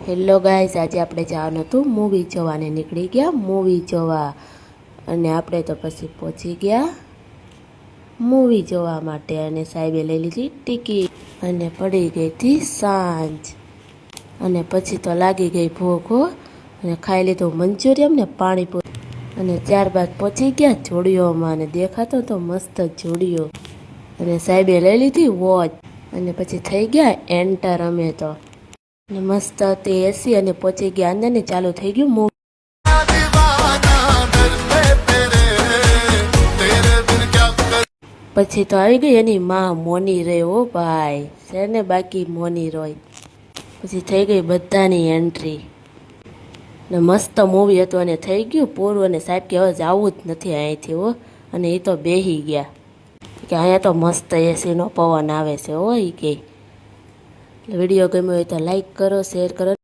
Hello guys, આજે આપણે જવાનું હતું મૂવી જોવાને નીકળી ગયા મૂવી જોવા અને આપણે તો પછી પહોંચી ગયા મૂવી જોવા માટે અને સાહેબે લઈ લીધી ટિકિટ અને પડી ગઈ હતી સાંજ અને પછી તો લાગી ગઈ ભૂખ અને ખાઈ લીધું મંચુરિયમ ને પાણીપુરી અને ત્યારબાદ પહોંચી ગયા જોડીઓમાં અને દેખાતો તો મસ્ત જોડીઓ અને સાહેબે લઈ લીધી વોચ અને પછી થઈ ગયા એન્ટર અમે તો ને મસ્ત હતી એસી અને પહોંચી ગયા અંદર ને ચાલુ થઈ ગયું મૂવી પછી તો આવી ગઈ એની માં મોની રે ઓ ભાઈ છે ને બાકી મોની રોય પછી થઈ ગઈ બધાની એન્ટ્રી ને મસ્ત મૂવી હતું અને થઈ ગયું પૂરું અને સાહેબ કે હવે જવું જ નથી અહીંથી હો અને એ તો બેસી ગયા કે અહીંયા તો મસ્ત એસીનો પવન આવે છે હો એ કે વિડીયો ગમ્યો હોય તો લાઈક કરો, શેર કરો.